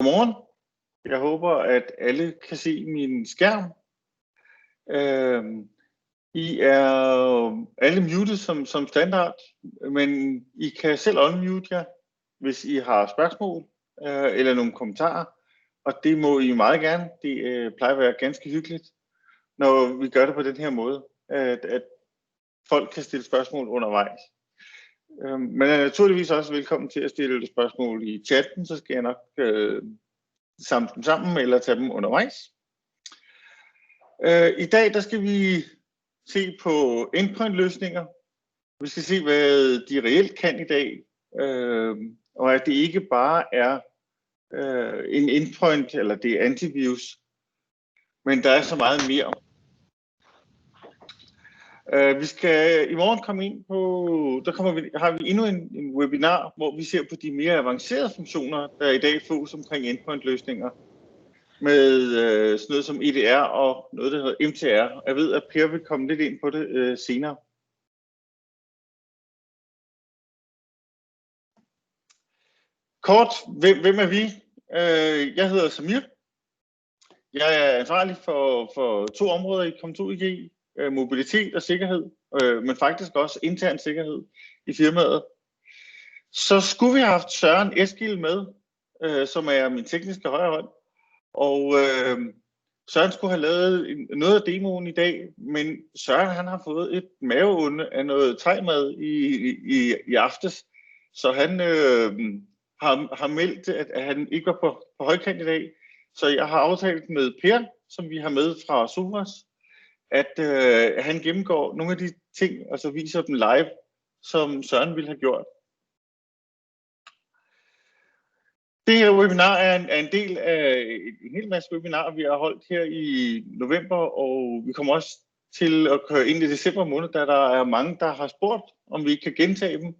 Godmorgen. Jeg håber, at alle kan se min skærm. I er alle muted som standard, men I kan selv unmute jer, hvis I har spørgsmål eller nogle kommentarer. Og det må I meget gerne. Det plejer at være ganske hyggeligt, når vi gør det på den her måde, at folk kan stille spørgsmål undervejs. Man er naturligvis også velkommen til at stille spørgsmål i chatten, så skal jeg nok samle dem sammen eller tage dem undervejs. I dag der skal vi se på endpoint-løsninger. Vi skal se, hvad de reelt kan i dag, og at det ikke bare er en endpoint eller det er antivirus, men der er så meget mere. Vi skal i morgen komme ind på, har vi endnu en webinar, hvor vi ser på de mere avancerede funktioner, der i dag fås omkring endpoint-løsninger, med sådan noget som EDR og noget, der hedder MTR. Jeg ved, at Per vil komme lidt ind på det senere. Kort, hvem er vi? Jeg hedder Samir. Jeg er ansvarlig for 2 områder i Kom2IG. Mobilitet og sikkerhed, men faktisk også intern sikkerhed i firmaet. Så skulle vi have haft Søren Eskil med, som er min tekniske højre hånd, og Søren skulle have lavet noget af demoen i dag, men Søren han har fået et maveonde af noget thai-mad i aftes, så han har meldt, at han ikke var på højkant i dag. Så jeg har aftalt med Per, som vi har med fra Sophos, at han gennemgår nogle af de ting, og så viser dem live, som Søren ville have gjort. Det her webinar er en del af en hel masse webinarer, vi har holdt her i november, og vi kommer også til at køre ind i december måned, da der er mange, der har spurgt, om vi kan gentage dem.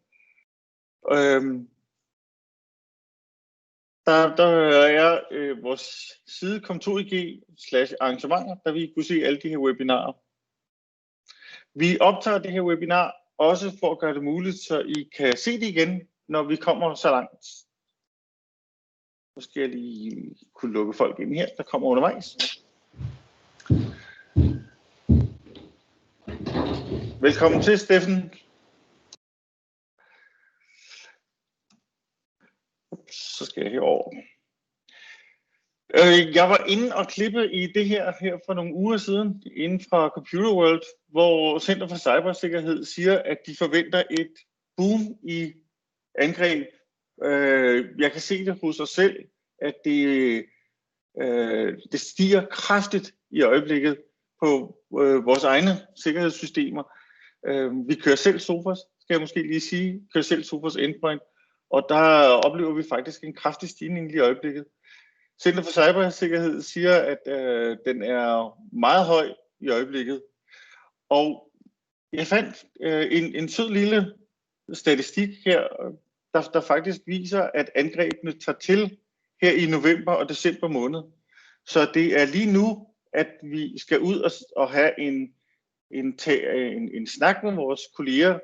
Der er vores side Kom2IG/arrangementer, der vi kunne se alle de her webinarer. Vi optager det her webinar også for at gøre det muligt, så I kan se det igen, når vi kommer så langt. Nu skal jeg lige kunne lukke folk ind her, der kommer undervejs. Velkommen til, Steffen. Så skal jeg herover. Jeg var inde og klippe i det her for nogle uger siden, inden fra Computer World, hvor Center for Cybersikkerhed siger, at de forventer et boom i angreb. Jeg kan se det hos os selv, at det stiger kraftigt i øjeblikket på vores egne sikkerhedssystemer. Vi kører selv Sophos, skal jeg måske lige sige, kører selv Sophos Endpoint, og der oplever vi faktisk en kraftig stigning i øjeblikket. Center for Cybersikkerhed siger, at den er meget høj i øjeblikket. Og jeg fandt en sød lille statistik her, der faktisk viser, at angrebene tager til her i november og december måned. Så det er lige nu, at vi skal ud og have en snak med vores kolleger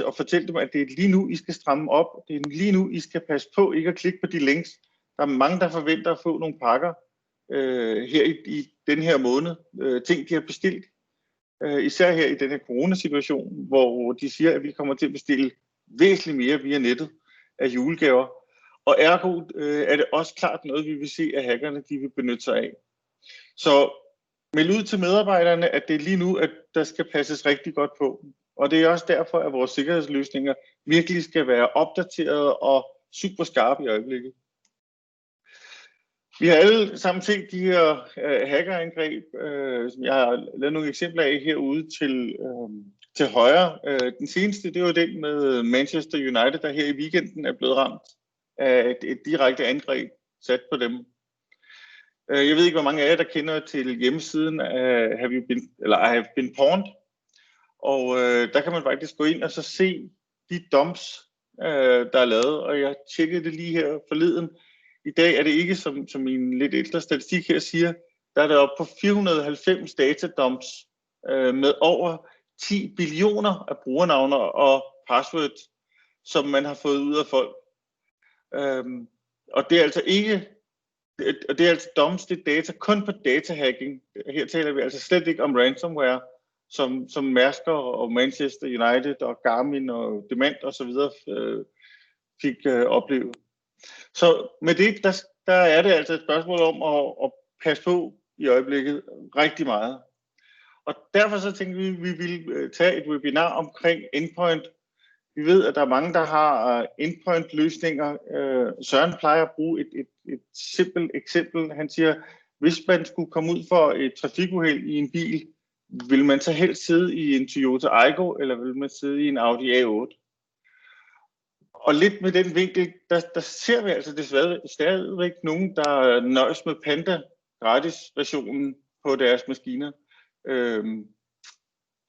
og fortælle dem, at det er lige nu, I skal stramme op. Det er lige nu, I skal passe på ikke at klikke på de links. Der er mange, der forventer at få nogle pakker her i den her måned. Ting, de har bestilt. Især her i den her coronasituation, hvor de siger, at vi kommer til at bestille væsentligt mere via nettet af julegaver. Og ergo er det også klart noget, vi vil se, at hackerne de vil benytte sig af. Så meld ud til medarbejderne, at det er lige nu, at der skal passes rigtig godt på. Og det er også derfor, at vores sikkerhedsløsninger virkelig skal være opdaterede og super skarpe i øjeblikket. Vi har alle sammen set de her hackerangreb, som jeg har lavet nogle eksempler af herude til højre. Den seneste, det var den med Manchester United, der her i weekenden er blevet ramt af et direkte angreb sat på dem. Jeg ved ikke, hvor mange af jer, der kender til hjemmesiden af Have Been Pawned. Og der kan man faktisk gå ind og så se de dumps, der er lavet. Og jeg tjekkede det lige her forleden. I dag er det ikke, som min lidt ældre statistik her siger, der er det oppe på 490 datadumps med over 10 billioner af brugernavne og passwords, som man har fået ud af folk. Og det er altså ikke Og det er altså domstigt data kun på datahacking. Her taler vi altså slet ikke om ransomware, som Mærsk og Manchester United og Garmin og Dement og så videre fik oplevet. Så med det, der er det altså et spørgsmål om at passe på i øjeblikket rigtig meget. Og derfor så tænkte vi, at vi ville tage et webinar omkring endpoint. Vi ved, at der er mange, der har endpoint-løsninger. Søren plejer at bruge et simpelt eksempel. Han siger, hvis man skulle komme ud for et trafikuheld i en bil, vil man så helst sidde i en Toyota Aygo, eller vil man sidde i en Audi A8? Og lidt med den vinkel, der ser vi altså desværre stadigvæk nogen, der nøjes med Panda gratis-versionen på deres maskiner.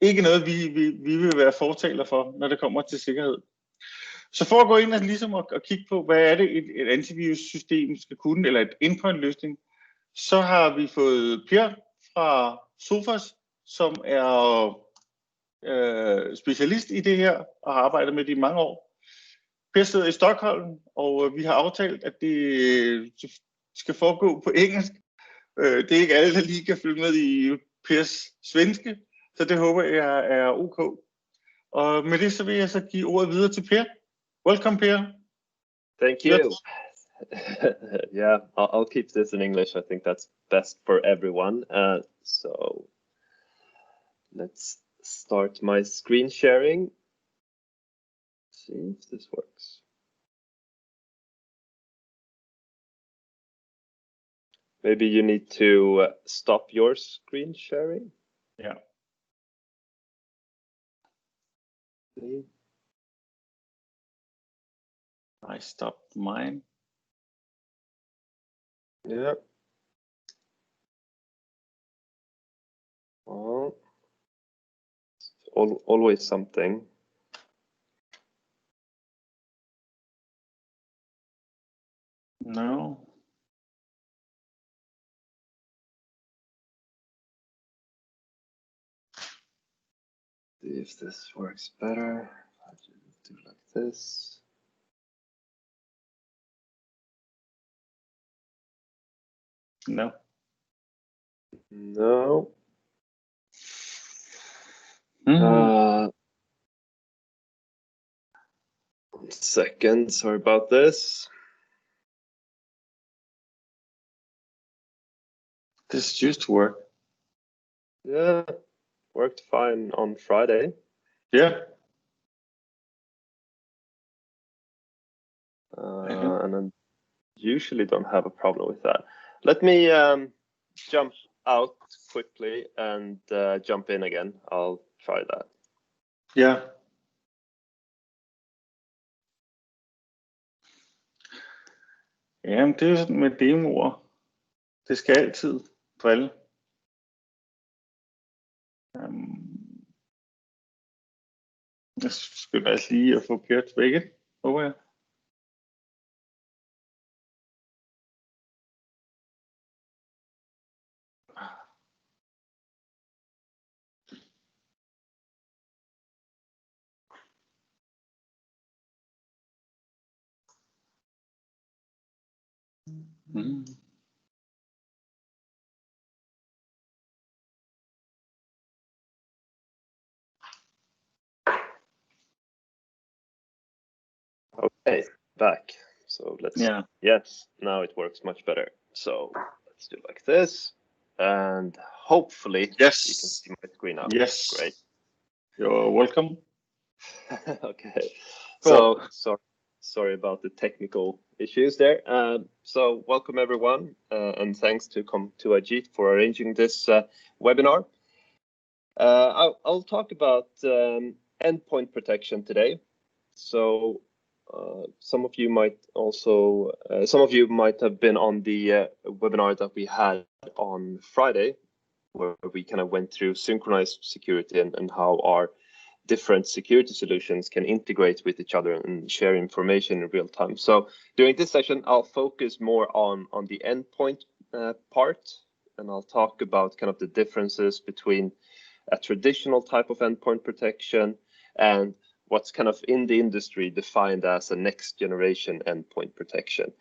Ikke noget, vi vil være fortaler for, når det kommer til sikkerhed. Så for at gå ind og ligesom at kigge på, hvad er det et antivirus-system skal kunne, eller et endpoint-løsning, så har vi fået Per fra Sophos, som er specialist i det her, og har arbejdet med det i mange år. Per sidder i Stockholm, og vi har aftalt, at det skal foregå på engelsk. Det er ikke alle, der lige kan følge med i Pers svenske, så det håber jeg er ok. Og med det så vil jeg så give ordet videre til Per. Welcome, Per. Thank you. Yeah, I'll keep this in English. I think that's best for everyone. So let's start my screen sharing. See if this works. Maybe you need to stop your screen sharing. Yeah. I stopped mine. Yeah. Well, always something. No. See if this works better. I do like this. No. No. 1 second. Sorry about this. This used to work. Yeah, worked fine on Friday. Yeah. And I usually don't have a problem with that. Let me jump out quickly and jump in again. I'll try that. Ja. Jamen, det er jo sådan med demoer. Det skal altid drille. Jeg skal altså lige at få Per tilbage igen, håber jeg. Okay, back. So let's, yes, now it works much better. So let's do like this. And hopefully you can see my screen now. Yes. Great. You're welcome. Okay. So sorry about the technical issues there. So welcome everyone, and thanks to Ajit for arranging this webinar. I'll talk about endpoint protection today. So some of you might have been on the webinar that we had on Friday, where we kind of went through synchronized security and how our different security solutions can integrate with each other and share information in real time. So during this session, I'll focus more on the endpoint part, and I'll talk about kind of the differences between a traditional type of endpoint protection and what's kind of in the industry defined as a next generation endpoint protection.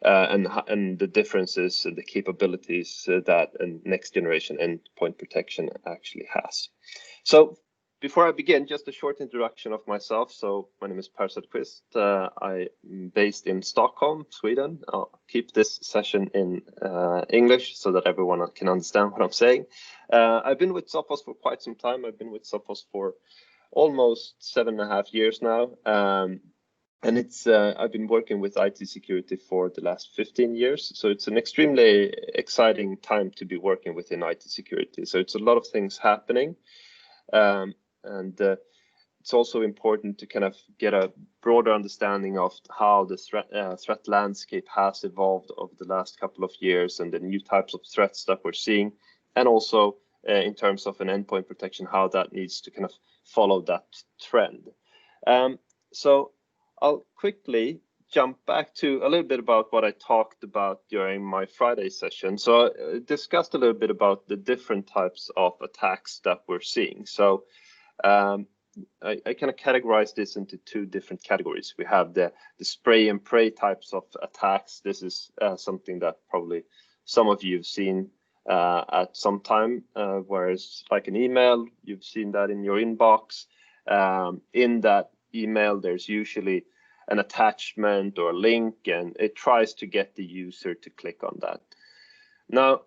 and the differences, the capabilities that a next generation endpoint protection actually has. So before I begin, just a short introduction of myself. So my name is Per Söderqvist. I'm based in Stockholm, Sweden. I'll keep this session in English so that everyone can understand what I'm saying. I've been with Sophos for quite some time. I've been with Sophos for almost 7.5 years now. And I've been working with IT security for the last 15 years. So it's an extremely exciting time to be working within IT security. So it's a lot of things happening. And it's also important to kind of get a broader understanding of how the threat landscape has evolved over the last couple of years and the new types of threats that we're seeing. And also in terms of an endpoint protection, how that needs to kind of follow that trend. So I'll quickly jump back to a little bit about what I talked about during my Friday session. So I discussed a little bit about the different types of attacks that we're seeing. So I kind of categorize this into 2 different categories. We have the spray and pray types of attacks. This is something that probably some of you have seen at some time, whereas like an email, you've seen that in your inbox. In that email, there's usually an attachment or a link, and it tries to get the user to click on that. Now,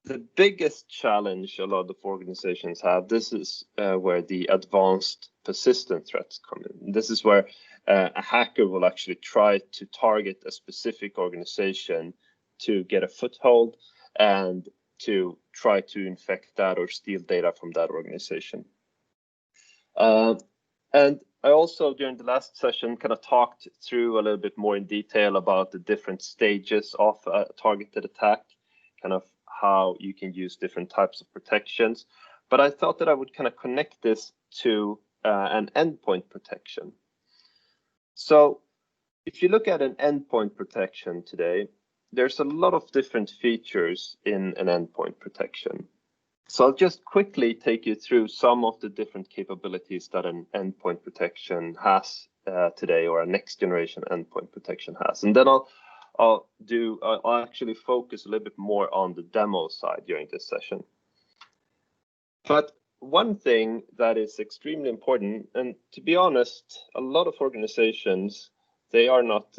the biggest challenge a lot of organizations have, this is where the advanced persistent threats come in. This is where a hacker will actually try to target a specific organization to get a foothold and to try to infect that or steal data from that organization. And I also, during the last session, kind of talked through a little bit more in detail about the different stages of a targeted attack, kind of how you can use different types of protections. But I thought that I would kind of connect this to an endpoint protection. So if you look at an endpoint protection today, there's a lot of different features in an endpoint protection. So I'll just quickly take you through some of the different capabilities that an endpoint protection has today, or a next generation endpoint protection has. And then I'll actually focus a little bit more on the demo side during this session. But one thing that is extremely important, and to be honest, a lot of organizations, they are not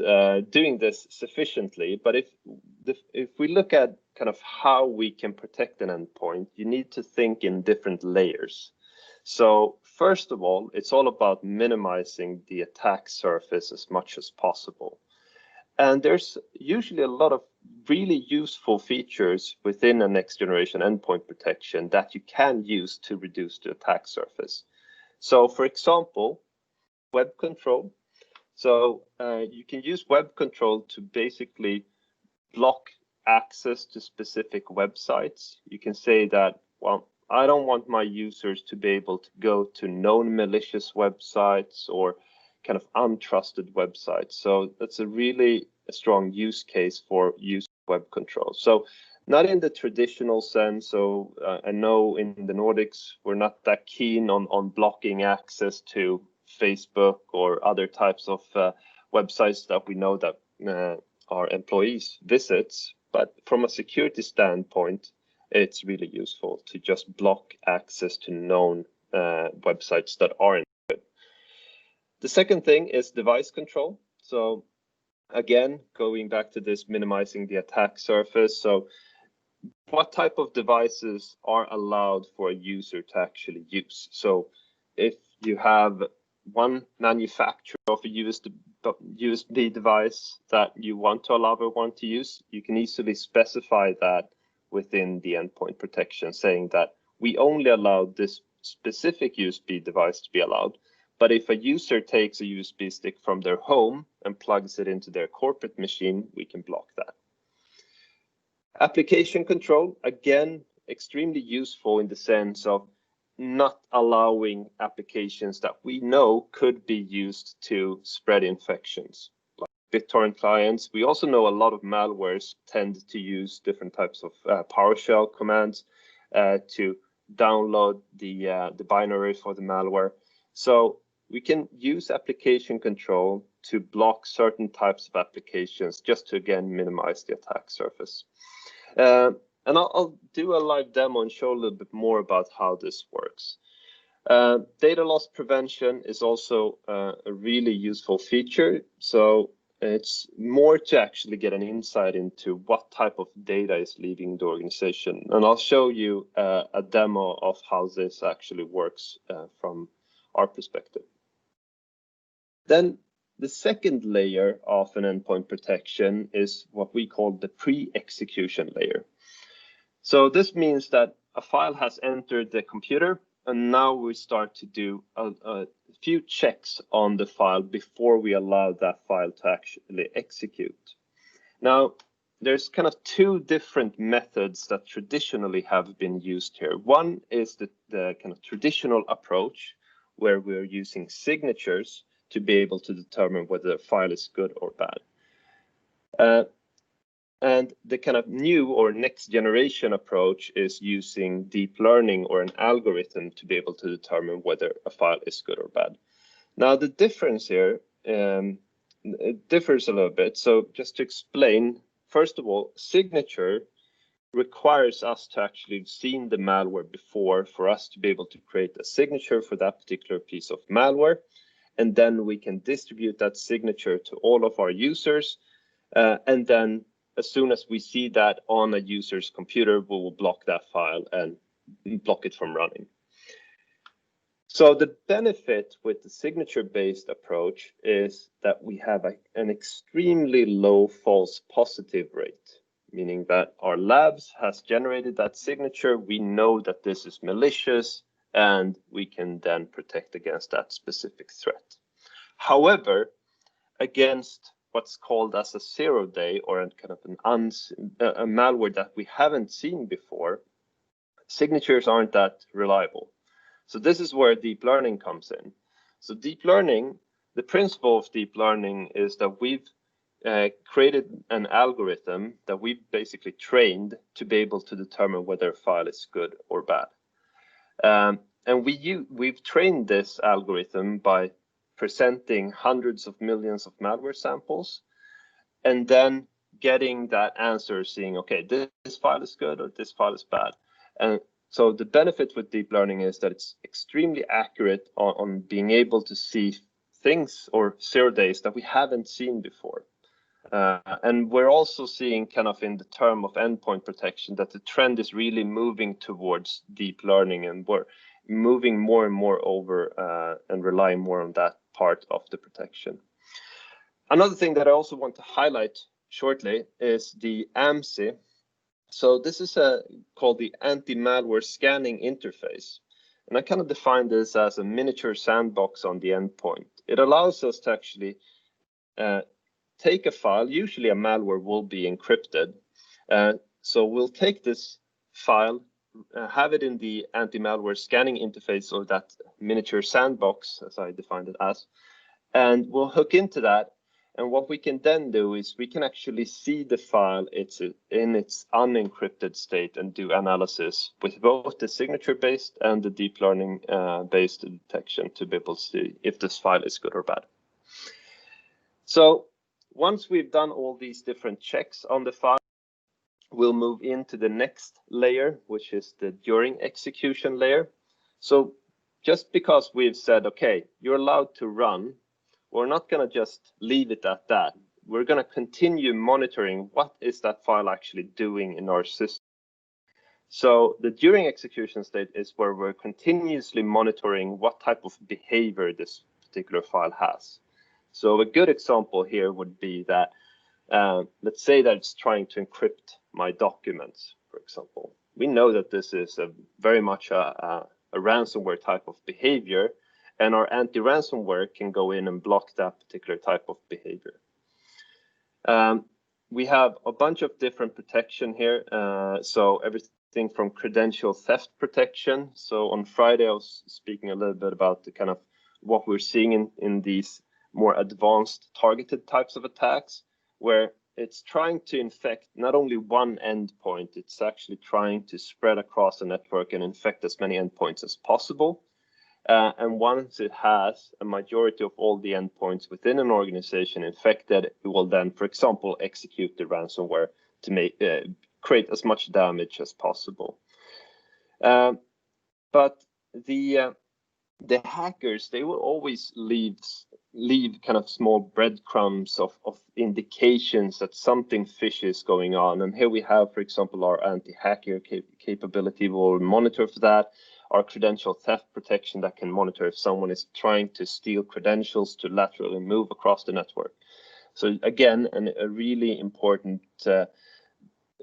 doing this sufficiently. But if we look at kind of how we can protect an endpoint, you need to think in different layers. So first of all, it's all about minimizing the attack surface as much as possible. And there's usually a lot of really useful features within a next generation endpoint protection that you can use to reduce the attack surface. So for example, web control. So you can use web control to basically block access to specific websites. You can say that, well, I don't want my users to be able to go to known malicious websites or kind of untrusted websites. So that's a really strong use case for use web control. So not in the traditional sense. So I know in the Nordics, we're not that keen on blocking access to Facebook or other types of websites that we know that our employees visit. But from a security standpoint, it's really useful to just block access to known websites that aren't good. The second thing is device control. So again, going back to this minimizing the attack surface. So what type of devices are allowed for a user to actually use? So if you have one manufacturer of a USB device that you want to allow everyone to use, you can easily specify that within the endpoint protection, saying that we only allow this specific USB device to be allowed. But if a user takes a USB stick from their home and plugs it into their corporate machine, we can block that. Application control, again, extremely useful in the sense of not allowing applications that we know could be used to spread infections. Like BitTorrent clients, we also know a lot of malwares tend to use different types of PowerShell commands to download the binary for the malware. So we can use application control to block certain types of applications just to, again, minimize the attack surface. And I'll do a live demo and show a little bit more about how this works. Data loss prevention is also a really useful feature. So it's more to actually get an insight into what type of data is leaving the organization. And I'll show you a demo of how this actually works from our perspective. Then the second layer of an endpoint protection is what we call the pre-execution layer. So this means that a file has entered the computer, and now we start to do a few checks on the file before we allow that file to actually execute. Now, there's kind of two different methods that traditionally have been used here. One is the kind of traditional approach, where we're using signatures to be able to determine whether a file is good or bad. And the kind of new or next generation approach is using deep learning or an algorithm to be able to determine whether a file is good or bad. Now, the difference here, it differs a little bit. So just to explain, first of all, signature requires us to actually have seen the malware before for us to be able to create a signature for that particular piece of malware. And then we can distribute that signature to all of our users. And then as soon as we see that on a user's computer, we will block that file and block it from running. So the benefit with the signature-based approach is that we have an extremely low false positive rate, meaning that our labs has generated that signature. We know that this is malicious, and we can then protect against that specific threat. However, against what's called as a 0-day or a kind of a malware that we haven't seen before, signatures aren't that reliable. So this is where deep learning comes in. So deep learning, the principle of deep learning is that we've created an algorithm that we've basically trained to be able to determine whether a file is good or bad. And we've trained this algorithm by presenting hundreds of millions of malware samples, and then getting that answer saying, okay, this file is good or this file is bad. And so the benefit with deep learning is that it's extremely accurate on being able to see things or 0 days that we haven't seen before. And we're also seeing kind of in the term of endpoint protection that the trend is really moving towards deep learning, and we're moving more and more over and relying more on that part of the protection. Another thing that I also want to highlight shortly is the AMSI. So this is called the anti-malware scanning interface. And I kind of define this as a miniature sandbox on the endpoint. It allows us to actually take a file, usually a malware will be encrypted. So we'll take this file, have it in the anti-malware scanning interface, or that miniature sandbox, as I defined it as, and we'll hook into that. And what we can then do is we can actually see the file in its unencrypted state and do analysis with both the signature-based and the deep learning-based detection to be able to see if this file is good or bad. So once we've done all these different checks on the file, we'll move into the next layer, which is the during execution layer. So just because we've said, okay, you're allowed to run, we're not going to just leave it at that. We're going to continue monitoring what is that file actually doing in our system. So the during execution state is where we're continuously monitoring what type of behavior this particular file has. So a good example here would be that, let's say that it's trying to encrypt my documents, for example. We know that this is very much a ransomware type of behavior, and our anti-ransomware can go in and block that particular type of behavior. We have a bunch of different protection here. So everything from credential theft protection. So on Friday, I was speaking a little bit about the kind of what we're seeing in these more advanced targeted types of attacks, where it's trying to infect not only one endpoint, it's actually trying to spread across the network and infect as many endpoints as possible. And once it has a majority of all the endpoints within an organization infected, it will then, for example, execute the ransomware to make create as much damage as possible. But the hackers, they will always leave kind of small breadcrumbs of indications that something fishy is going on. And here we have, for example, our anti-hacker capability will monitor for that. Our credential theft protection that can monitor if someone is trying to steal credentials to laterally move across the network. So again, a really important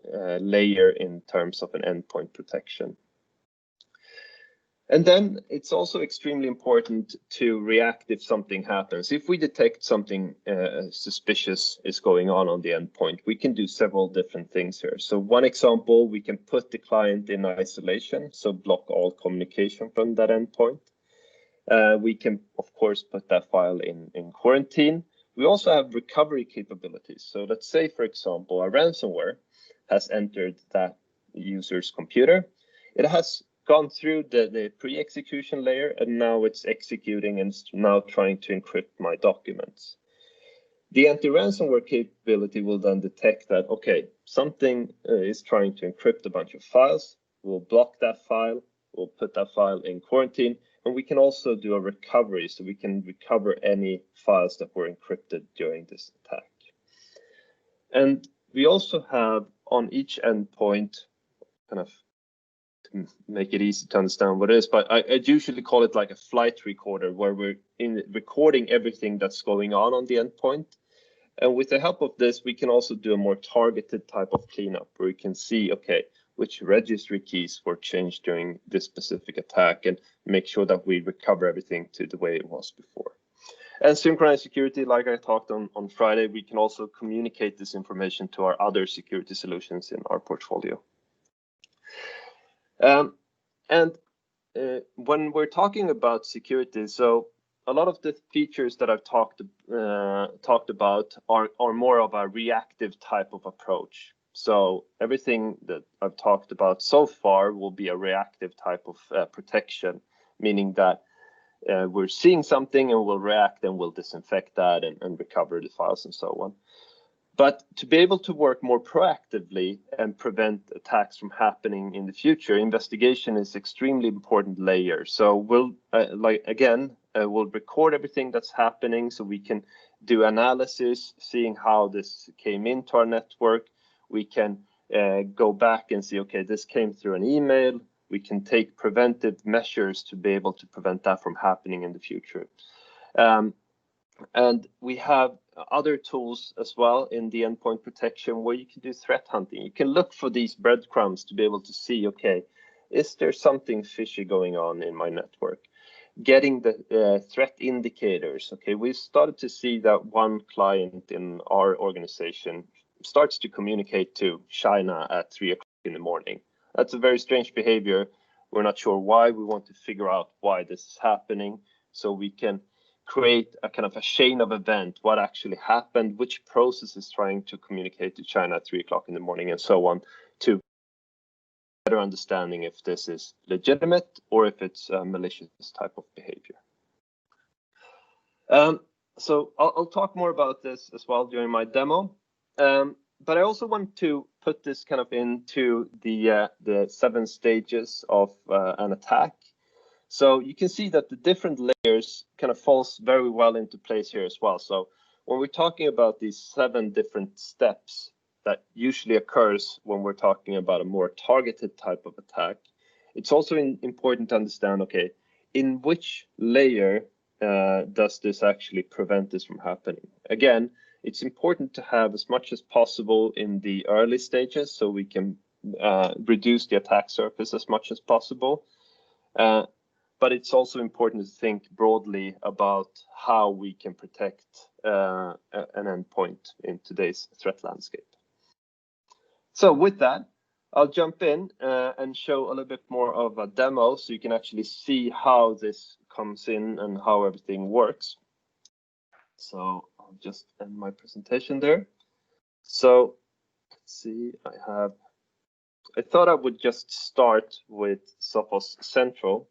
layer in terms of an endpoint protection. And then it's also extremely important to react if something happens. If we detect something suspicious is going on the endpoint, we can do several different things here. So one example, we can put the client in isolation, so block all communication from that endpoint. We can, of course, put that file in quarantine. We also have recovery capabilities. So let's say, for example, a ransomware has entered that user's computer. It has gone through the pre-execution layer, and now it's executing and it's now trying to encrypt my documents. The anti-ransomware capability will then detect that, okay, something is trying to encrypt a bunch of files. We'll block that file, we'll put that file in quarantine, and we can also do a recovery, so we can recover any files that were encrypted during this attack. And we also have on each endpoint, kind of to make it easy to understand what it is, but I usually call it like a flight recorder, where we're recording everything that's going on the endpoint. And with the help of this, we can also do a more targeted type of cleanup, where we can see, okay, which registry keys were changed during this specific attack, and make sure that we recover everything to the way it was before. And synchronized security, like I talked on Friday, we can also communicate this information to our other security solutions in our portfolio. When we're talking about security, so a lot of the features that I've talked about are more of a reactive type of approach. So everything that I've talked about so far will be a reactive type of protection, meaning that we're seeing something and we'll react and we'll disinfect that and recover the files and so on. But to be able to work more proactively and prevent attacks from happening in the future, investigation is extremely important layer. So we'll we'll record everything that's happening, so we can do analysis, seeing how this came into our network. We can go back and see, okay, this came through an email. We can take preventive measures to be able to prevent that from happening in the future. And we have other tools as well in the endpoint protection, where you can do threat hunting. You can look for these breadcrumbs to be able to see, okay, is there something fishy going on in my network? Getting the threat indicators. Okay, we've started to see that one client in our organization starts to communicate to China at 3 o'clock in the morning. That's a very strange behavior. We're not sure why. We want to figure out why this is happening, so we can create a kind of a chain of event, what actually happened, which process is trying to communicate to China at 3 o'clock in the morning, and so on, to better understanding if this is legitimate or if it's a malicious type of behavior. So I'll talk more about this as well during my demo. But I also want to put this kind of into the 7 stages of an attack. So you can see that the different layers kind of falls very well into place here as well. So when we're talking about these 7 different steps that usually occurs when we're talking about a more targeted type of attack, it's also important to understand, okay, in which layer does this actually prevent this from happening? Again, it's important to have as much as possible in the early stages, so we can reduce the attack surface as much as possible. But it's also important to think broadly about how we can protect an endpoint in today's threat landscape. So with that, I'll jump in and show a little bit more of a demo, so you can actually see how this comes in and how everything works. So I'll just end my presentation there. So let's see, I thought I would just start with Sophos Central.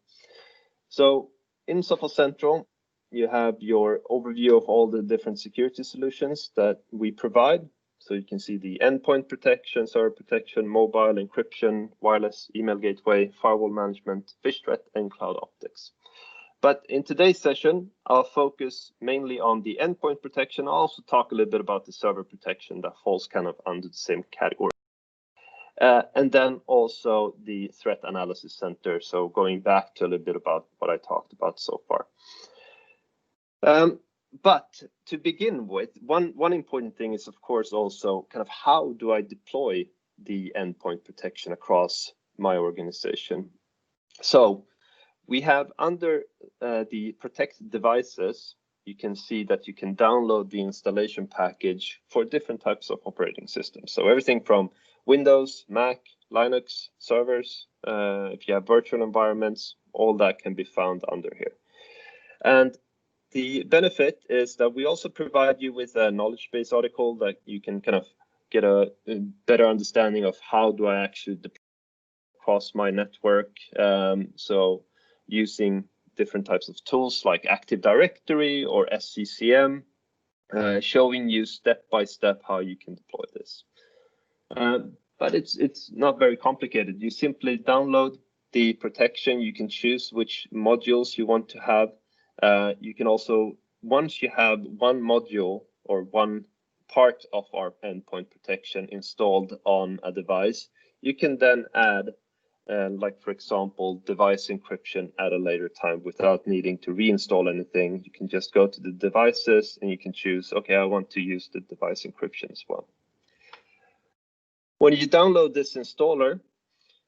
So in Sophos Central, you have your overview of all the different security solutions that we provide. So you can see the endpoint protection, server protection, mobile encryption, wireless email gateway, firewall management, fish threat, and cloud optics. But in today's session, I'll focus mainly on the endpoint protection. I'll also talk a little bit about the server protection that falls kind of under the same category. And then also the threat analysis center. So going back to a little bit about what I talked about so far. But to begin with, one important thing is, of course, also kind of how do I deploy the endpoint protection across my organization? So we have under the protected devices, you can see that you can download the installation package for different types of operating systems. So everything from Windows, Mac, Linux, servers, if you have virtual environments, all that can be found under here. And the benefit is that we also provide you with a knowledge base article that you can kind of get a better understanding of how do I actually deploy across my network. So using different types of tools like Active Directory or SCCM, showing you step by step how you can deploy this. But it's not very complicated. You simply download the protection. You can choose which modules you want to have. You can also, once you have one module or one part of our endpoint protection installed on a device, you can then add, like for example, device encryption at a later time without needing to reinstall anything. You can just go to the devices and you can choose, okay, I want to use the device encryption as well. When you download this installer,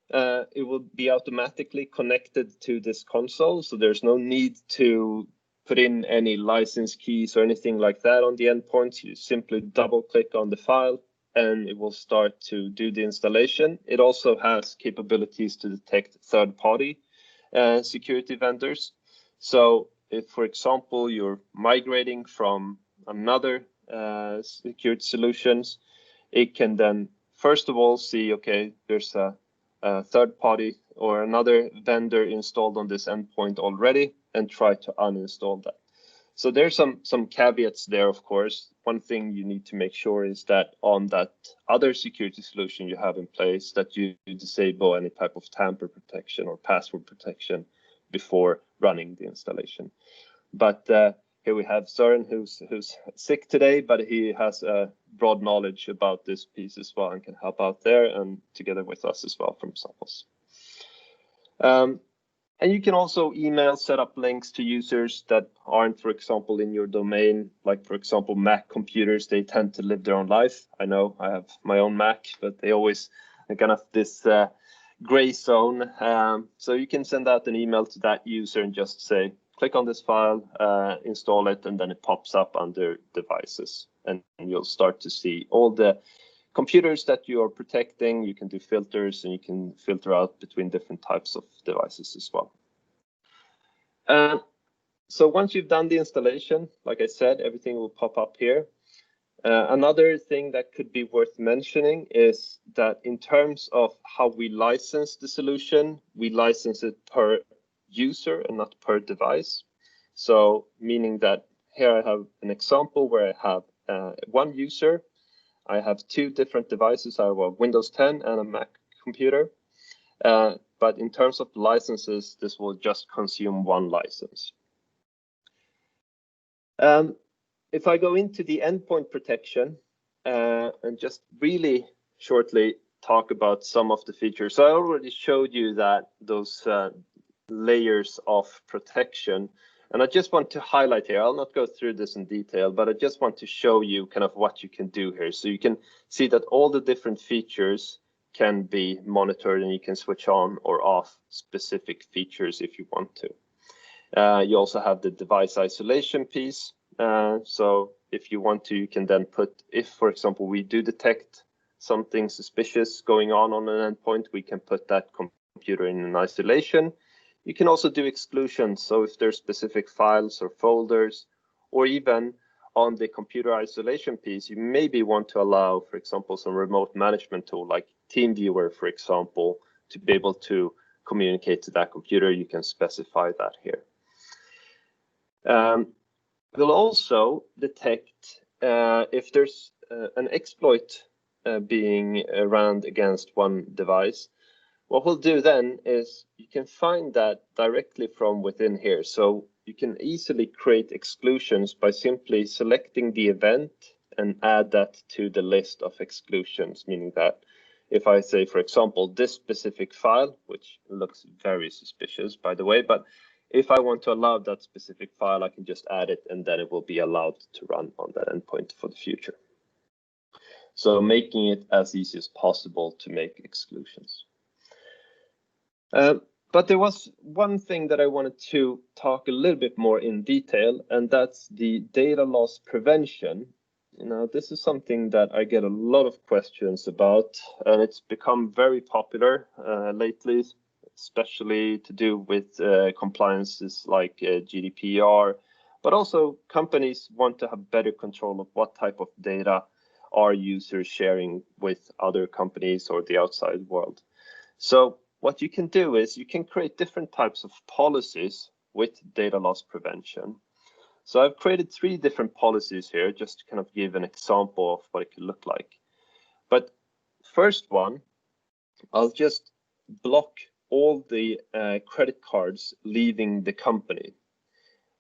it will be automatically connected to this console. So there's no need to put in any license keys or anything like that on the endpoints. You simply double click on the file and it will start to do the installation. It also has capabilities to detect third-party security vendors. So if, for example, you're migrating from another security solutions, it can then first of all see, okay, there's a third party or another vendor installed on this endpoint already and try to uninstall that. So there's some caveats there, of course. One thing you need to make sure is that on that other security solution you have in place that you disable any type of tamper protection or password protection before running the installation. But here we have Søren, who's sick today, but he has a broad knowledge about this piece as well and can help out there and together with us as well from Sophos. And you can also email setup links to users that aren't, for example, in your domain. Like, for example, Mac computers, they tend to live their own life. I know I have my own Mac, but they always kind of this gray zone. So you can send out an email to that user and just say, click on this file, install it, and then it pops up under devices. And you'll start to see all the computers that you are protecting. You can do filters and you can filter out between different types of devices as well. So once you've done the installation, like I said, everything will pop up here. Another thing that could be worth mentioning is that in terms of how we license the solution, we license it per user and not per device. So meaning that here I have an example where I have one user. I have two different devices. I have a Windows 10 and a Mac computer. But in terms of licenses, this will just consume one license. If I go into the endpoint protection and just really shortly talk about some of the features. So I already showed you that those layers of protection. And I just want to highlight here, I'll not go through this in detail, but I just want to show you kind of what you can do here. So you can see that all the different features can be monitored and you can switch on or off specific features if you want to. You also have the device isolation piece. So if you want to, you can then put, if, for example, we do detect something suspicious going on an endpoint, we can put that computer in an isolation. You can also do exclusions. So if there's specific files or folders, or even on the computer isolation piece, you maybe want to allow, for example, some remote management tool like TeamViewer, for example, to be able to communicate to that computer. You can specify that here. We'll also detect if there's an exploit being run against one device. What we'll do then is you can find that directly from within here. So you can easily create exclusions by simply selecting the event and add that to the list of exclusions, meaning that if I say, for example, this specific file, which looks very suspicious, by the way, but if I want to allow that specific file, I can just add it and then it will be allowed to run on that endpoint for the future. So making it as easy as possible to make exclusions. But there was one thing that I wanted to talk a little bit more in detail, and that's the data loss prevention. This is something that I get a lot of questions about, and it's become very popular lately, especially to do with compliances like GDPR, but also companies want to have better control of what type of data are users sharing with other companies or the outside world. So what you can do is you can create different types of policies with data loss prevention. So I've created 3 different policies here just to kind of give an example of what it could look like. But first one, I'll just block all the credit cards leaving the company.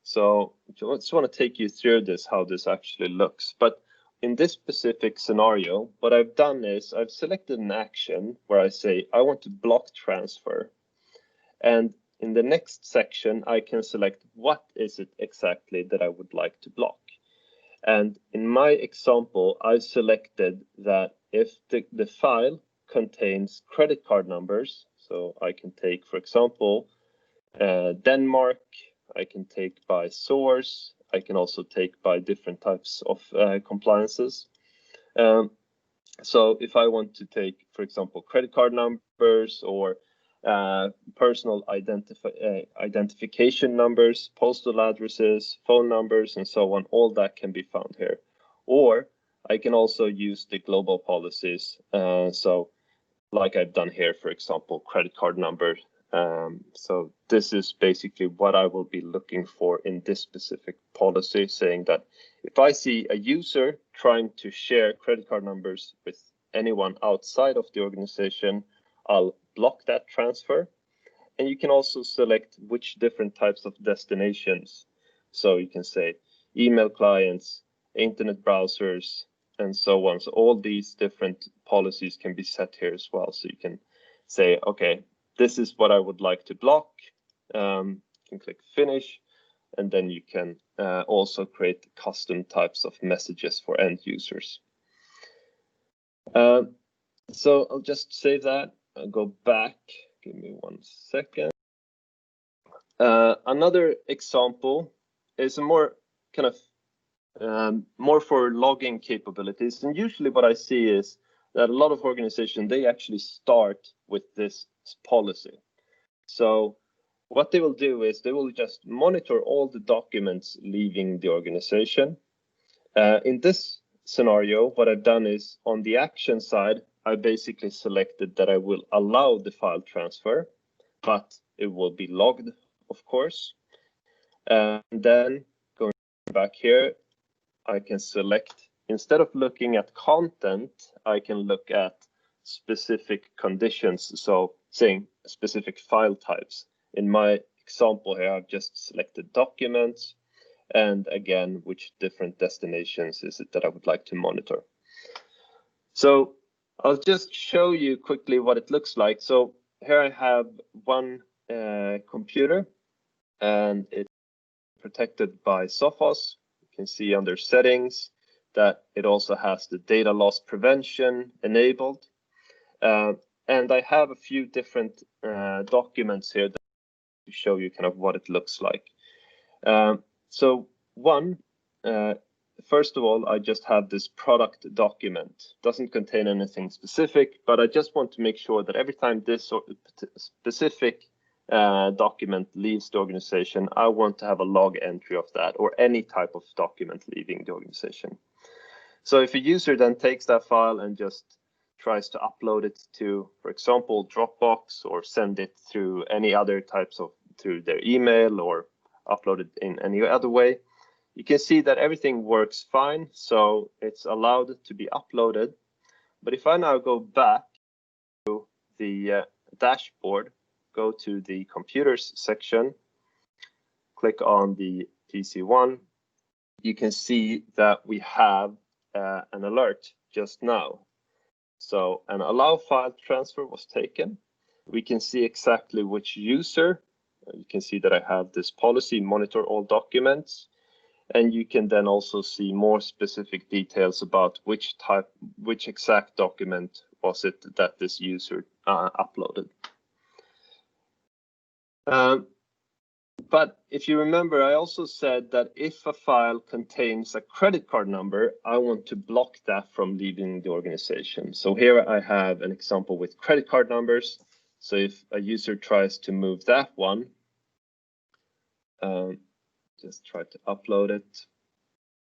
So I just want to take you through this, how this actually looks. But in this specific scenario, what I've done is I've selected an action where I say I want to block transfer. And in the next section, I can select what is it exactly that I would like to block. And in my example, I selected that if the file contains credit card numbers, so I can take, for example, Denmark, I can take by source, I can also take by different types of compliances. So if I want to take, for example, credit card numbers or personal identification numbers, postal addresses, phone numbers, and so on, all that can be found here. Or I can also use the global policies. So like I've done here, for example, credit card number. So this is basically what I will be looking for in this specific policy, saying that if I see a user trying to share credit card numbers with anyone outside of the organization, I'll block that transfer. And you can also select which different types of destinations. So you can say email clients, internet browsers, and so on. So all these different policies can be set here as well. So you can say, okay, this is what I would like to block. You can click finish, and then you can also create custom types of messages for end users. So I'll just save that. I'll go back. Give me 1 second. Another example is a more kind of more for logging capabilities. And usually what I see is that a lot of organizations, they actually start with this policy. So what they will do is they will just monitor all the documents leaving the organization. In this scenario, what I've done is on the action side, I basically selected that I will allow the file transfer, but it will be logged, of course. And then going back here, I can select, instead of looking at content, I can look at specific conditions. So saying specific file types. In my example here, I've just selected documents. And again, which different destinations is it that I would like to monitor. So I'll just show you quickly what it looks like. So here I have one computer, and it's protected by Sophos. You can see under settings that it also has the data loss prevention enabled. And I have a few different documents here that to show you kind of what it looks like. So one, first of all, I just have this product document. Doesn't contain anything specific, but I just want to make sure that every time this specific document leaves the organization, I want to have a log entry of that, or any type of document leaving the organization. So if a user then takes that file and just tries to upload it to, for example, Dropbox, or send it through any other types of, through their email or upload it in any other way. You can see that everything works fine, so it's allowed to be uploaded. But if I now go back to the dashboard, go to the computers section, click on the PC1, you can see that we have an alert just now. So an allow file transfer was taken. We can see exactly which user. You can see that I have this policy, monitor all documents. And you can then also see more specific details about which exact document was it that this user uploaded. But if you remember, I also said that if a file contains a credit card number, I want to block that from leaving the organization. So here I have an example with credit card numbers. So if a user tries to move that one, just try to upload it,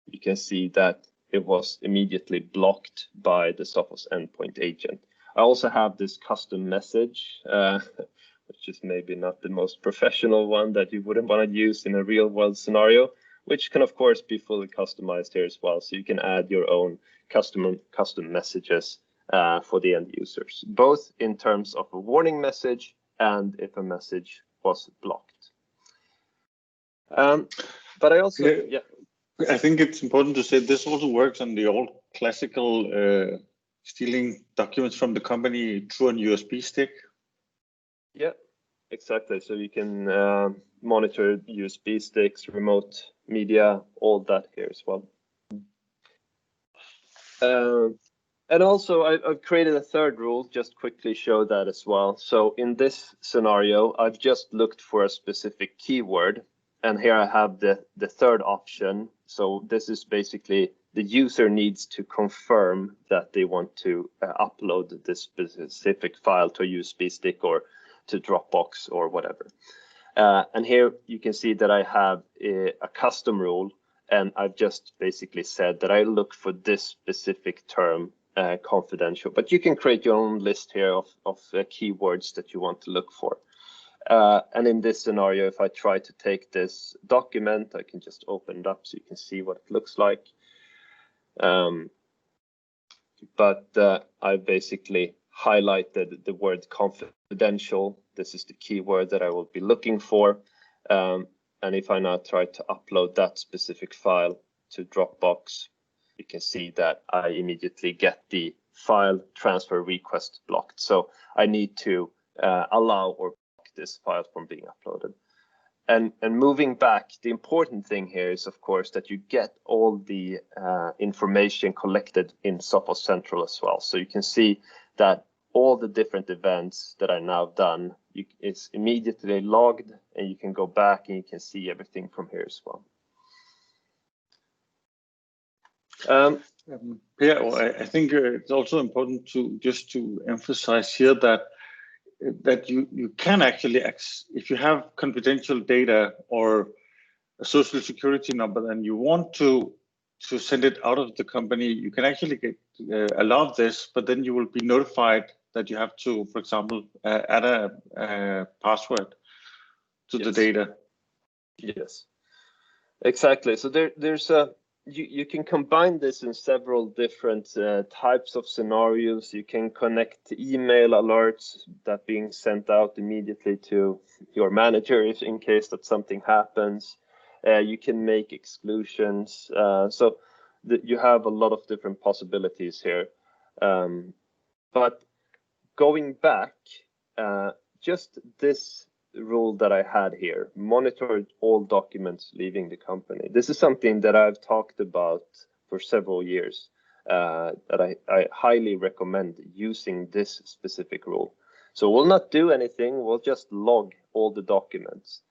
you can see that it was immediately blocked by the Sophos endpoint agent. I also have this custom message, which is maybe not the most professional one that you wouldn't want to use in a real world scenario, which can of course be fully customized here as well. So you can add your own custom messages for the end users, both in terms of a warning message and if a message was blocked. But I also, I think it's important to say this also works on the old classical stealing documents from the company through an USB stick. Yeah, exactly. So you can monitor USB sticks, remote media, all that here as well. And also I've created a third rule, just quickly show that as well. So in this scenario, I've just looked for a specific keyword. And here I have the third option. So this is basically the user needs to confirm that they want to upload this specific file to a USB stick or to Dropbox or whatever. And here you can see that I have a custom rule, and I've just basically said that I look for this specific term confidential. But you can create your own list here of keywords that you want to look for. And in this scenario, if I try to take this document, I can just open it up so you can see what it looks like. But I basically highlighted the word confidential. This is the keyword that I will be looking for. And if I now try to upload that specific file to Dropbox, you can see that I immediately get the file transfer request blocked. So I need to allow or block this file from being uploaded. And moving back, the important thing here is, of course, that you get all the information collected in Sophos Central as well. So you can see that all the different events that are now done, it's immediately logged, and you can go back and you can see everything from here as well. Yeah, well, I think it's also important to just to emphasize here that you can actually, if you have confidential data or a social security number and you want to send it out of the company, you can actually get allow this, but then you will be notified that you have to, for example, add a password to the data. Yes, exactly. So there's a you can combine this in several different types of scenarios. You can connect email alerts that being sent out immediately to your manager if in case that something happens. You can make exclusions. So you have a lot of different possibilities here. But going back, just this rule that I had here, monitor all documents leaving the company. This is something that I've talked about for several years, that I highly recommend using this specific rule. So we'll not do anything, we'll just log all the documents.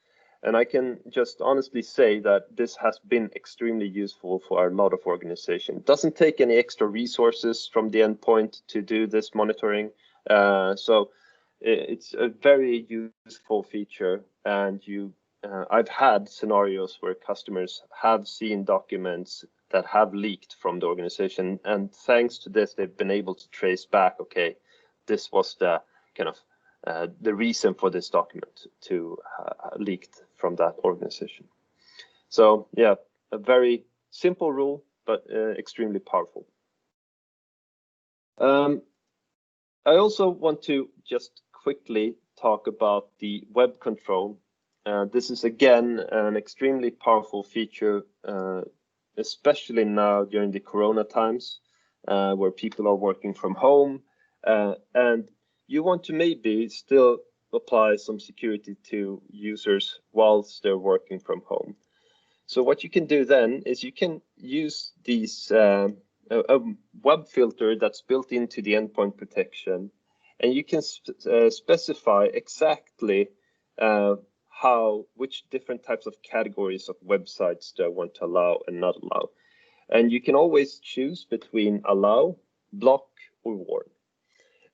And I can just honestly say that this has been extremely useful for a lot of organizations. It doesn't take any extra resources from the endpoint to do this monitoring. So it's a very useful feature, and I've had scenarios where customers have seen documents that have leaked from the organization, and thanks to this, they've been able to trace back, okay, this was the kind of the reason for this document to leaked from that organization. So yeah, a very simple rule, but extremely powerful. I also want to just quickly talk about the web control. This is again an extremely powerful feature, especially now during the Corona times, where people are working from home, and you want to maybe still apply some security to users whilst they're working from home. So what you can do then is you can use these a web filter that's built into the endpoint protection, and you can specify exactly which different types of categories of websites do I want to allow and not allow. And you can always choose between allow, block, or warn.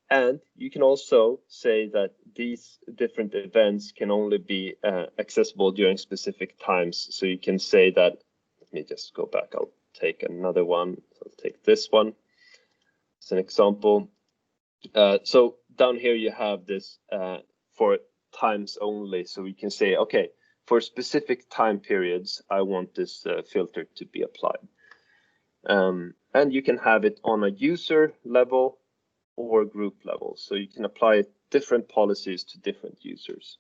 And you can also say that these different events can only be accessible during specific times. So you can say that, let me just go back, I'll take another one. I'll take this one as an example. So down here you have this for times only. So we can say, okay, for specific time periods, I want this filter to be applied. And you can have it on a user level or group level. So you can apply different policies to different users.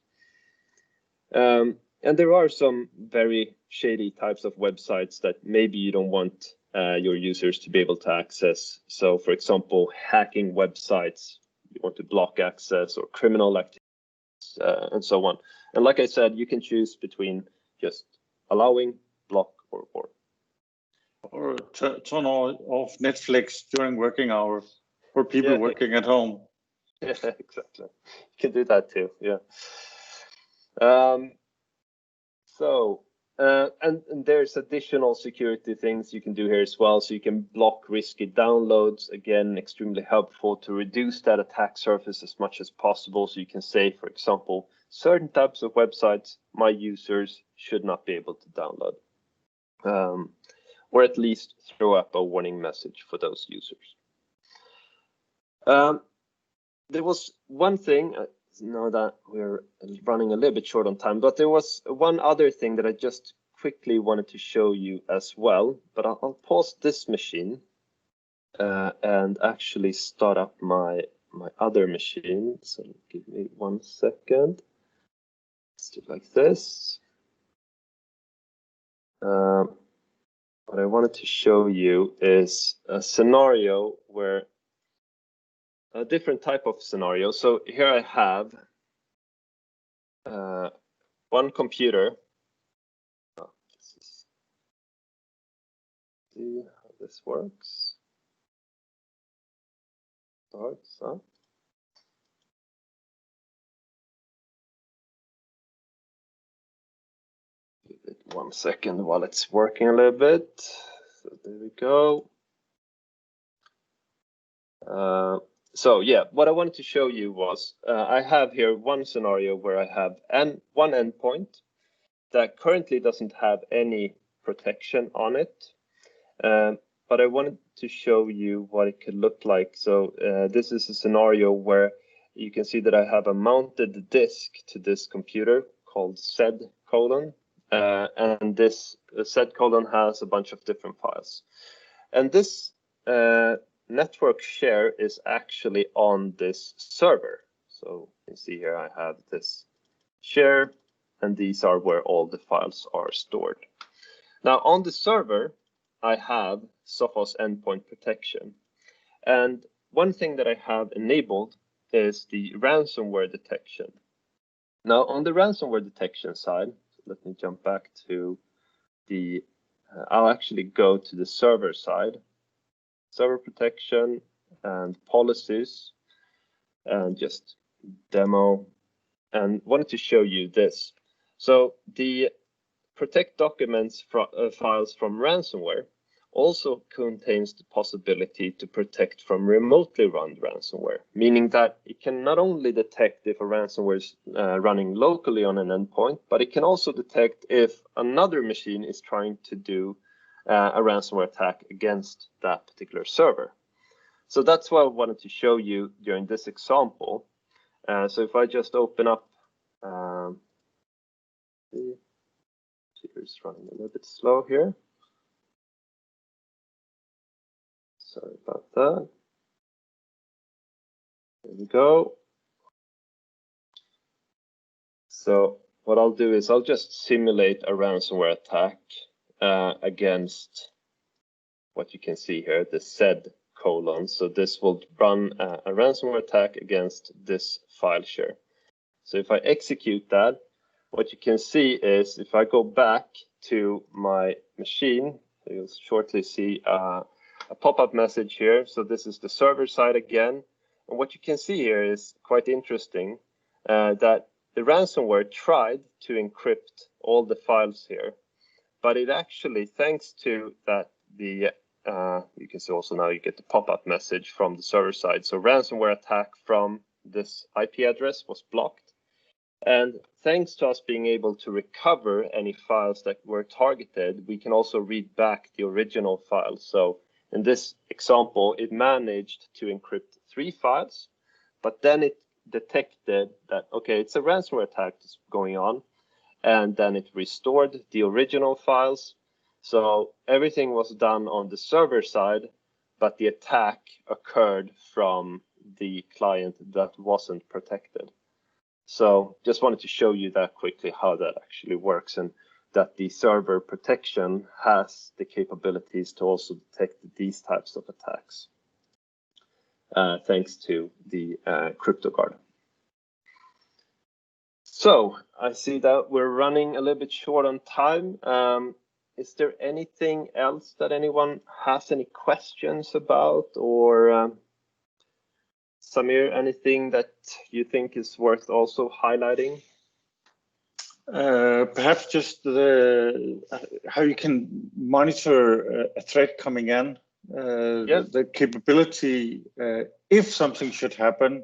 And there are some very shady types of websites that maybe you don't want your users to be able to access. So for example, hacking websites, you want to block access, or criminal activities, and so on. And like I said, you can choose between just allowing, block, or warn. Or turn off Netflix during working hours for people working at home. Yeah, exactly. You can do that too, yeah. And there's additional security things you can do here as well. So you can block risky downloads. Again, extremely helpful to reduce that attack surface as much as possible. So you can say, for example, certain types of websites my users should not be able to download. Or at least throw up a warning message for those users. There was one thing, I know that we're running a little bit short on time, but there was one other thing that I just quickly wanted to show you as well. But I'll pause this machine and actually start up my other machine. So give me 1 second. Let's do it like this. What I wanted to show you is a scenario where a different type of scenario. So here I have one computer. See how this works. Starts up. Give it 1 second while it's working a little bit. So there we go. So yeah, what I wanted to show you was I have here one scenario where I have one endpoint that currently doesn't have any protection on it. But I wanted to show you what it could look like. So this is a scenario where you can see that I have a mounted disk to this computer called sed:, and this sed: has a bunch of different files. And this network share is actually on this server. So you can see here I have this share, and these are where all the files are stored. Now on the server, I have Sophos endpoint protection. And one thing that I have enabled is the ransomware detection. Now on the ransomware detection side, let me jump back to the, I'll actually go to the server side, server protection and policies, and just demo, and wanted to show you this. So the protect documents files from ransomware also contains the possibility to protect from remotely run ransomware, meaning that it can not only detect if a ransomware is running locally on an endpoint, but it can also detect if another machine is trying to do a ransomware attack against that particular server. So that's what I wanted to show you during this example. So if I just open up computer is running a little bit slow here. Sorry about that. There we go. So what I'll do is I'll just simulate a ransomware attack against what you can see here, the Z colon. So this will run a ransomware attack against this file share. So if I execute that, what you can see is if I go back to my machine, you'll shortly see a pop-up message here. So this is the server side again. And what you can see here is quite interesting, that the ransomware tried to encrypt all the files here, but it actually, thanks to that, you can see also now you get the pop-up message from the server side. So ransomware attack from this IP address was blocked. And thanks to us being able to recover any files that were targeted, we can also read back the original files. So in this example, it managed to encrypt 3 files, but then it detected that, okay, it's a ransomware attack that's going on, and then it restored the original files. So everything was done on the server side, but the attack occurred from the client that wasn't protected. So just wanted to show you that quickly, how that actually works, and that the server protection has the capabilities to also detect these types of attacks, thanks to the CryptoGuard. So I see that we're running a little bit short on time. Is there anything else that anyone has any questions about, or Samir, anything that you think is worth also highlighting? Perhaps just how you can monitor a threat coming in, the capability, if something should happen,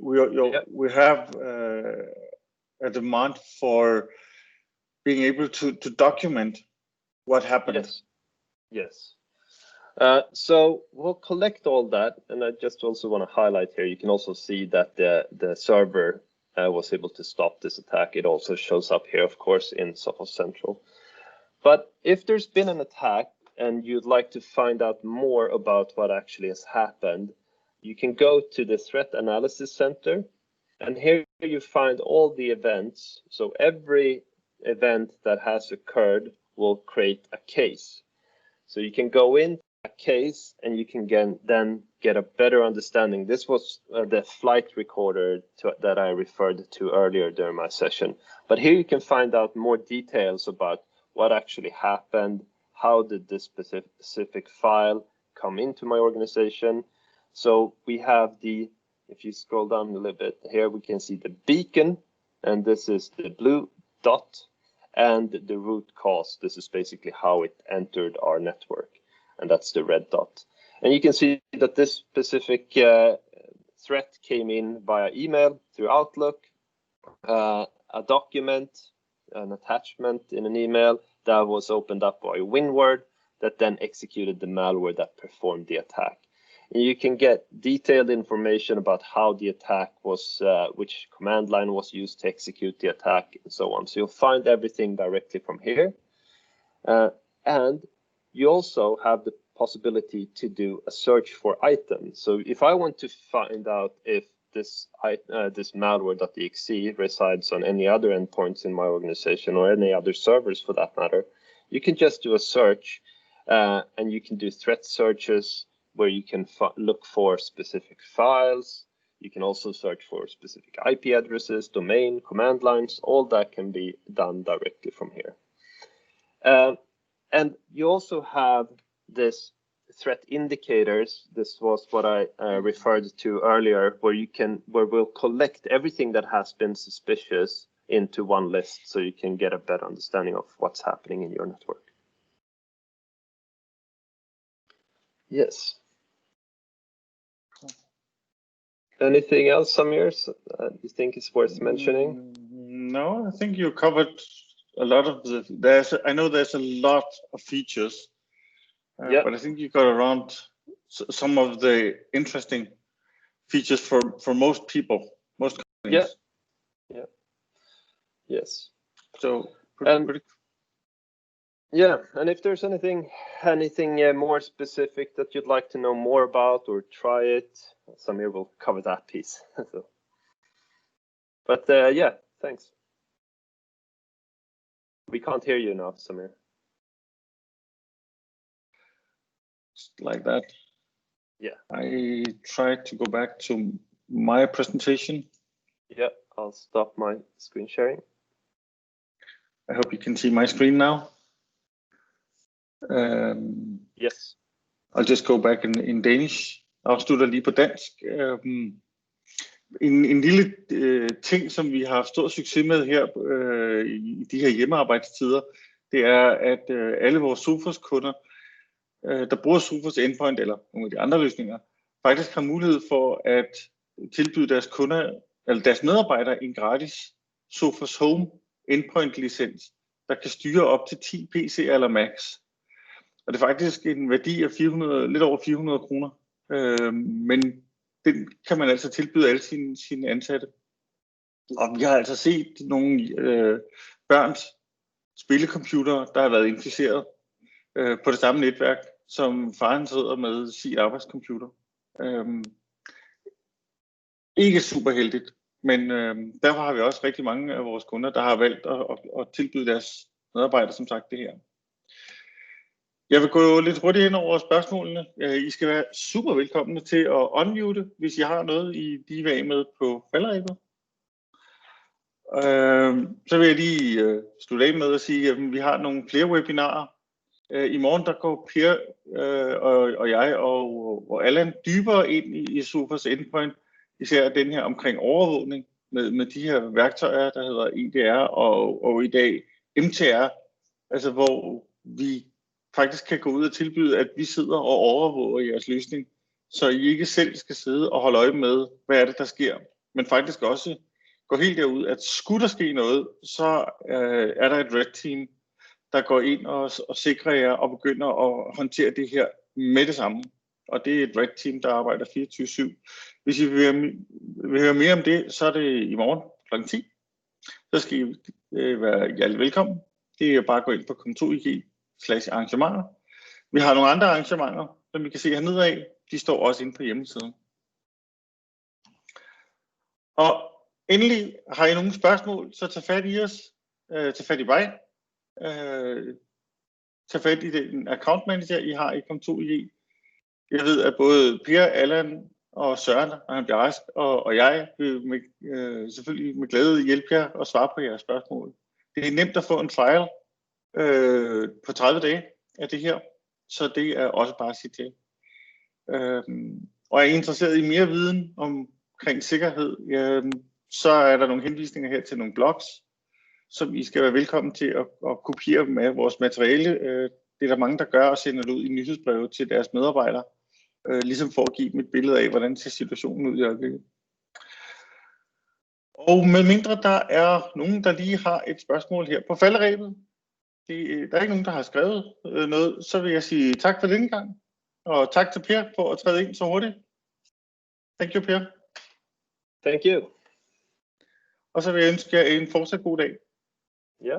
we have a demand for being able to document what happened. Yes. So we'll collect all that, and I just also want to highlight here, you can also see that the server was able to stop this attack. It also shows up here, of course, in Sophos Central. But if there's been an attack and you'd like to find out more about what actually has happened, you can go to the Threat Analysis Center, and here you find all the events. So every event that has occurred will create a case. So you can go in a case and you can then get a better understanding. This was the flight recorder that I referred to earlier during my session. But here you can find out more details about what actually happened, how did this specific file come into my organization. So we have if you scroll down a little bit here, we can see the beacon, and this is the blue dot, and the root cause. This is basically how it entered our network, and that's the red dot. And you can see that this specific threat came in via email, through Outlook, a document, an attachment in an email that was opened up by WinWord that then executed the malware that performed the attack. And you can get detailed information about how the attack was, which command line was used to execute the attack, and so on. So you'll find everything directly from here. And you also have the possibility to do a search for items. So if I want to find out if this malware.exe resides on any other endpoints in my organization, or any other servers for that matter, you can just do a search, and you can do threat searches where you can look for specific files. You can also search for specific IP addresses, domain, command lines. All that can be done directly from here. And you also have this threat indicators. This was what I referred to earlier, where we'll collect everything that has been suspicious into one list, so you can get a better understanding of what's happening in your network. Yes. Anything else, Samir, you think is worth mentioning? No, I think you covered a lot of I know there's a lot of features, but I think you got around some of the interesting features for most people, most companies. Yeah. Yes. So pretty Yeah, and if there's anything more specific that you'd like to know more about or try it, Samir will cover that piece. So. But yeah, thanks. We can't hear you now, Samir. Like that. Yeah. I tried to go back to my presentation. Yeah, I'll stop my screen sharing. I hope you can see my screen now. Yes. I'll just go back in Danish. Afslutter lige på dansk. En lille ting, som vi har haft stor succes med her i de her hjemmearbejdstider, det er, at alle vores Sophos-kunder, der bruger Sophos Endpoint eller nogle af de andre løsninger, faktisk har mulighed for at tilbyde deres kunder eller deres medarbejdere en gratis Sophos Home Endpoint-licens, der kan styre op til 10 PC'er eller Macs. Og det er faktisk en værdi af lidt over 400 kroner. Men den kan man altså tilbyde alle sine ansatte. Og vi har altså set nogle børns spillecomputere, der har været inficeret på det samme netværk, som faren sidder med sin arbejdscomputer. Ikke super heldigt, men derfor har vi også rigtig mange af vores kunder, der har valgt at tilbyde deres medarbejdere, som sagt, det her. Jeg vil gå lidt hurtigt hen over spørgsmålene. I skal være super velkomne til at unmute, hvis I har noget, I vil af med på falderebet. Så vil jeg lige slutte af med at sige, at vi har nogle flere webinarer. I morgen der går Per og jeg og Allan dybere ind i Sophos Endpoint, især den her omkring overvågning med de her værktøjer, der hedder EDR og i dag MTR, altså hvor vi faktisk kan gå ud og tilbyde, at vi sidder og overvåger jeres løsning, så I ikke selv skal sidde og holde øje med, hvad er det, der sker, men faktisk også gå helt derud, at skulle der ske noget, så er der et red team, der går ind og sikrer jer og begynder at håndtere det her med det samme. Og det er et red team, der arbejder 24/7. Hvis I vil høre mere om det, så er det i morgen kl. 10. Så skal I være hjertelig velkommen. Det er bare at gå ind på kontor.ig/arrangementer. Vi har nogle andre arrangementer, som I kan se hernede af. De står også inde på hjemmesiden. Og endelig, har I nogle spørgsmål, så tag fat i os. Tag fat i mig. Tag fat i den account manager, I har i kontor.ig. Jeg ved, at både Per, Allan og Søren, når han bliver rask, og jeg vil selvfølgelig med glæde hjælpe jer og svare på jeres spørgsmål. Det er nemt at få en file på 30 dage af det her, så det er også bare at sige til. Og er I interesseret i mere viden omkring sikkerhed, så er der nogle henvisninger her til nogle blogs, som I skal være velkommen til at kopiere med vores materiale. Det er der mange, der gør og sender det ud i nyhedsbreve til deres medarbejdere, ligesom for at give dem et billede af, hvordan ser situationen ud i øjeblikket. Og med mindre der er nogen, der lige har et spørgsmål her på falderebet, der er ikke nogen, der har skrevet noget, så vil jeg sige tak for denne gang, og tak til Per for at træde ind så hurtigt. Thank you, Per. Thank you. Og så vil jeg ønske jer en fortsat god dag. Ja.